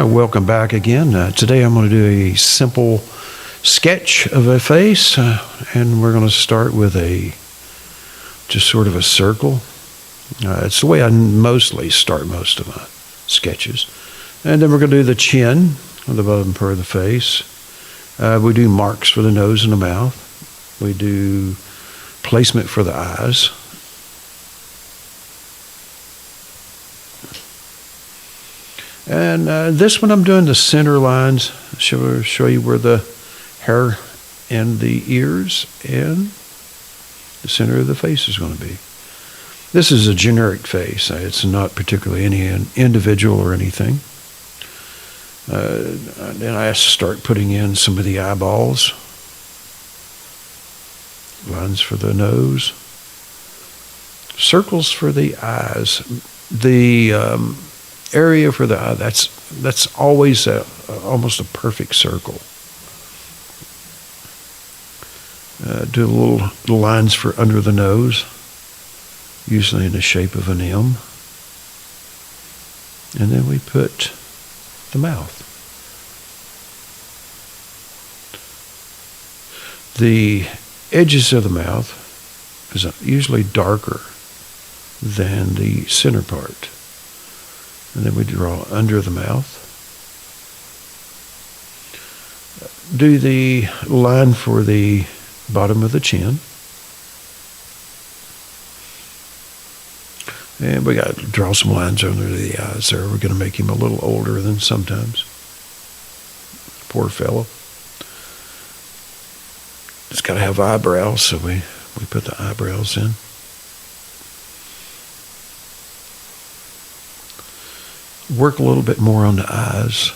Welcome back again. Today I'm going to do a simple sketch of a face, and we're going to start with just sort of a circle. It's the way I mostly start most of my sketches. And then we're going to do the chin on the bottom part of the face. We do marks for the nose and the mouth. We do placement for the eyes. And this one I'm doing the center lines. Show you where the hair and the ears and the center of the face is going to be. This is a generic face. It's not particularly any individual or anything. Then I start putting in some of the eyeballs. Lines for the nose. Circles for the eyes. The area for the eye, that's always almost a perfect circle. Do little lines for under the nose, usually in the shape of an M. And then we put the mouth. The edges of the mouth is usually darker than the center part. And then we draw under the mouth. Do the line for the bottom of the chin. And we got to draw some lines under the eyes there. We're going to make him a little older than sometimes. Poor fellow. It's got to have eyebrows, so we put the eyebrows in. Work a little bit more on the eyes.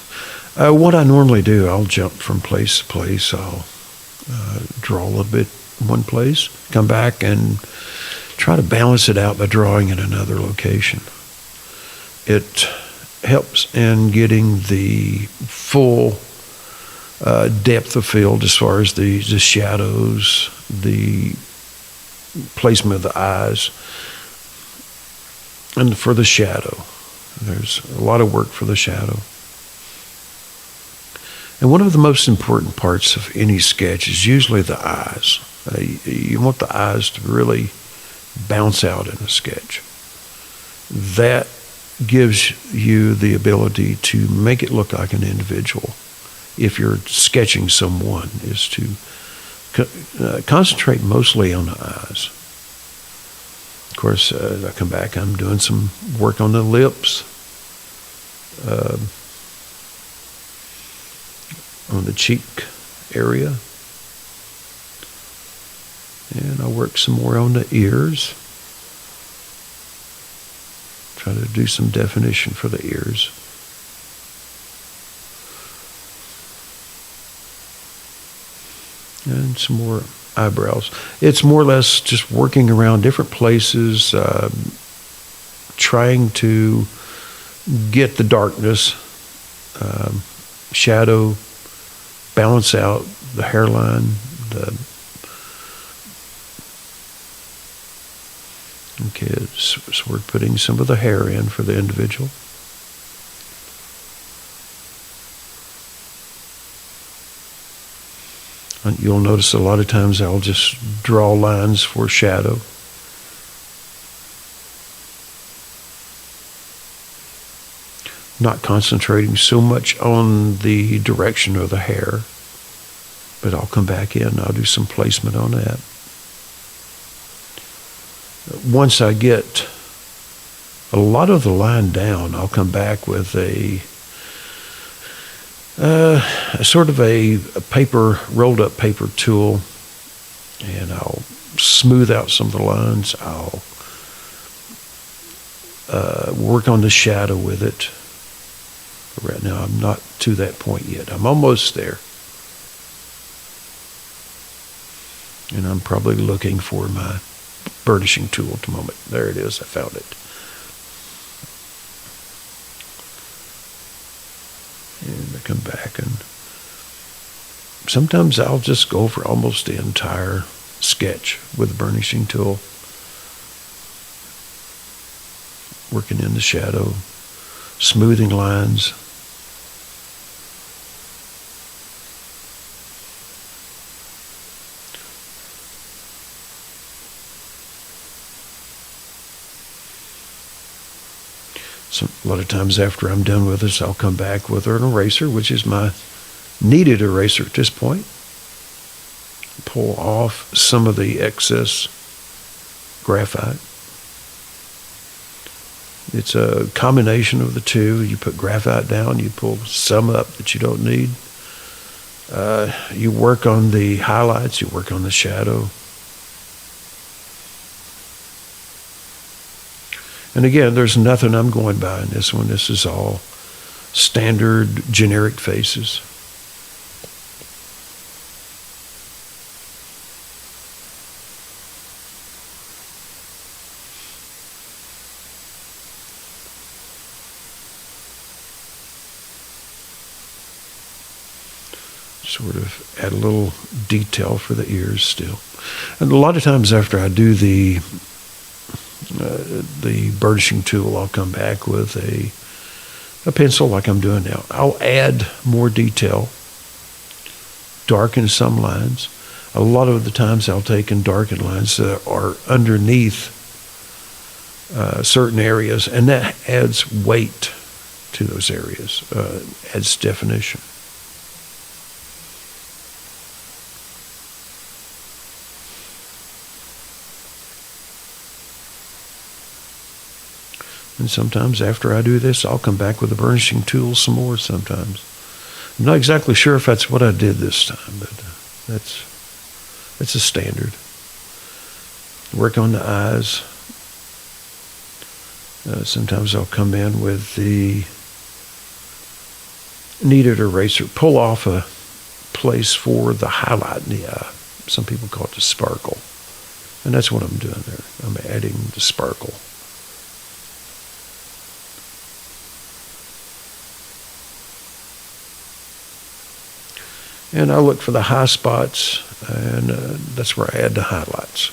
What I normally do, I'll jump from place to place. I'll draw a little bit in one place, come back and try to balance it out by drawing in another location. It helps in getting the full depth of field as far as the shadows, the placement of the eyes, and for the shadow. There's a lot of work for the shadow. And one of the most important parts of any sketch is usually the eyes. You want the eyes to really bounce out in a sketch. That gives you the ability to make it look like an individual. If you're sketching someone, is to concentrate mostly on the eyes. Of course, as I come back, I'm doing some work on the lips, on the cheek area, and I'll work some more on the ears. Try to do some definition for the ears. And some more eyebrows. It's more or less just working around different places, trying to get the darkness, shadow, balance out the hairline. Okay, so we're putting some of the hair in for the individual. You'll notice a lot of times I'll just draw lines for shadow. Not concentrating so much on the direction of the hair, but I'll come back in. I'll do some placement on that. Once I get a lot of the line down, I'll come back with a sort of a paper, rolled up paper tool, and I'll smooth out some of the lines. I'll work on the shadow with it. Right now, I'm not to that point yet. I'm almost there. And I'm probably looking for my burnishing tool at the moment. There it is. I found it. And I come back, and sometimes I'll just go for almost the entire sketch with the burnishing tool. Working in the shadow, smoothing lines. A lot of times after I'm done with this, I'll come back with an eraser, which is my kneaded eraser at this point. Pull off some of the excess graphite. It's a combination of the two. You put graphite down, you pull some up that you don't need. You work on the highlights, you work on the shadow. And again, there's nothing I'm going by in this one. This is all standard generic faces. Sort of add a little detail for the ears still. And a lot of times after I do the burnishing tool, I'll come back with a pencil like I'm doing now. I'll add more detail, darken some lines. A lot of the times I'll take and darken lines that are underneath certain areas, and that adds weight to those areas, adds definition. And sometimes after I do this, I'll come back with the burnishing tool some more sometimes. I'm not exactly sure if that's what I did this time, but that's a standard. Work on the eyes. Sometimes I'll come in with the kneaded eraser, pull off a place for the highlight in the eye. Some people call it the sparkle. And that's what I'm doing there. I'm adding the sparkle. And I look for the high spots, and that's where I add the highlights.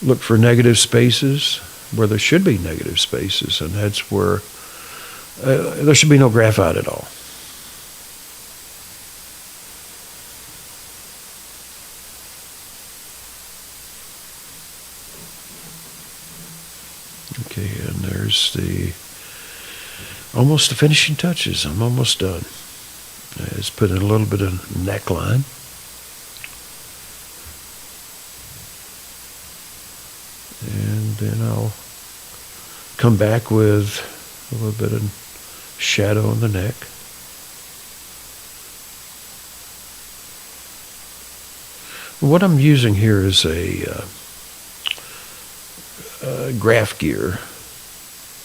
Look for negative spaces where there should be negative spaces, and that's where there should be no graphite at all. Okay, and there's almost the finishing touches. I'm almost done. Let's put in a little bit of neckline. And then I'll come back with a little bit of shadow on the neck. What I'm using here is a GraphGear.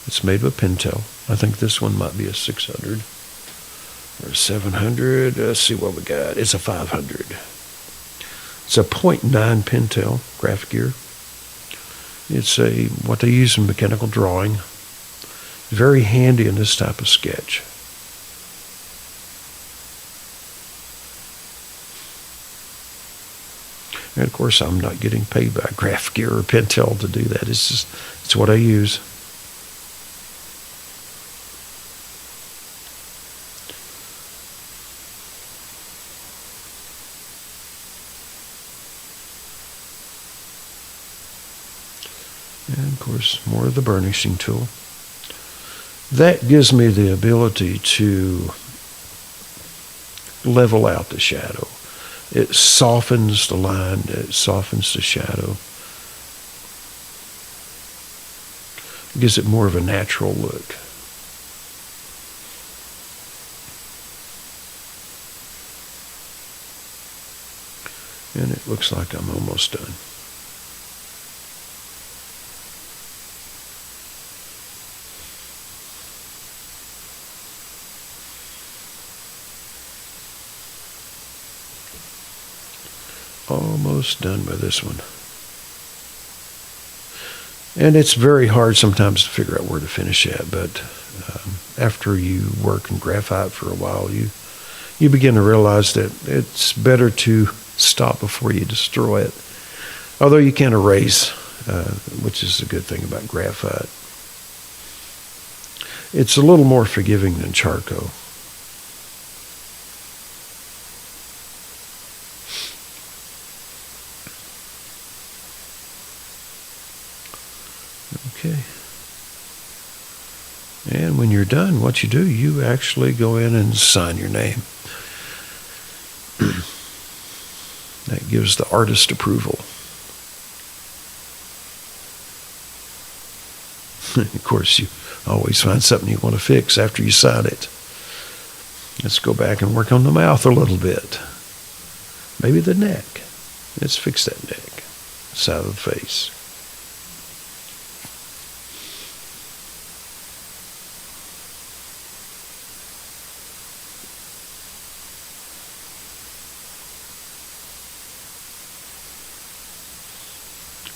It's made with Pentel. I think this one might be a 600 or a 700. Let's see what we got. It's a 500. It's a 0.9 Pentel GraphGear. It's what they use in mechanical drawing. Very handy in this type of sketch. And of course, I'm not getting paid by GraphGear or Pentel to do that. It's what I use. And of course, more of the burnishing tool. That gives me the ability to level out the shadow. It softens the line, it softens the shadow. It gives it more of a natural look. And it looks like I'm almost done. Almost done with this one. And it's very hard sometimes to figure out where to finish at, but after you work in graphite for a while, you begin to realize that it's better to stop before you destroy it. Although you can erase, which is a good thing about graphite. It's a little more forgiving than charcoal. Okay. And when you're done, what you do, you actually go in and sign your name. That gives the artist approval. Of course, you always find something you want to fix after you sign it. Let's go back and work on the mouth a little bit. Maybe the neck. Let's fix that neck. Side of the face.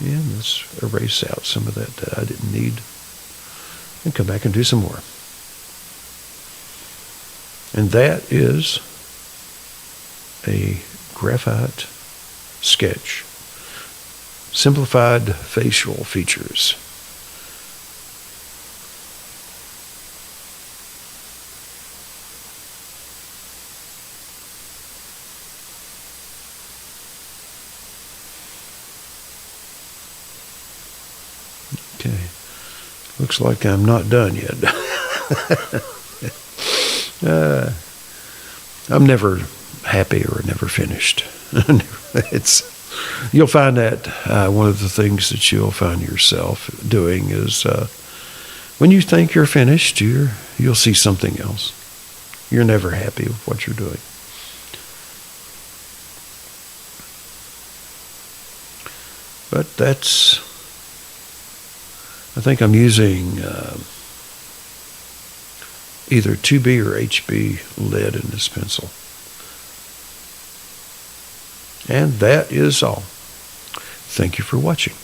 And let's erase out some of that I didn't need. And come back and do some more. And that is a graphite sketch. Simplified facial features. Okay. Looks like I'm not done yet. I'm never happy or never finished. You'll find that one of the things that you'll find yourself doing is when you think you're finished, you'll see something else. You're never happy with what you're doing. But I think I'm using either 2B or HB lead in this pencil. And that is all. Thank you for watching.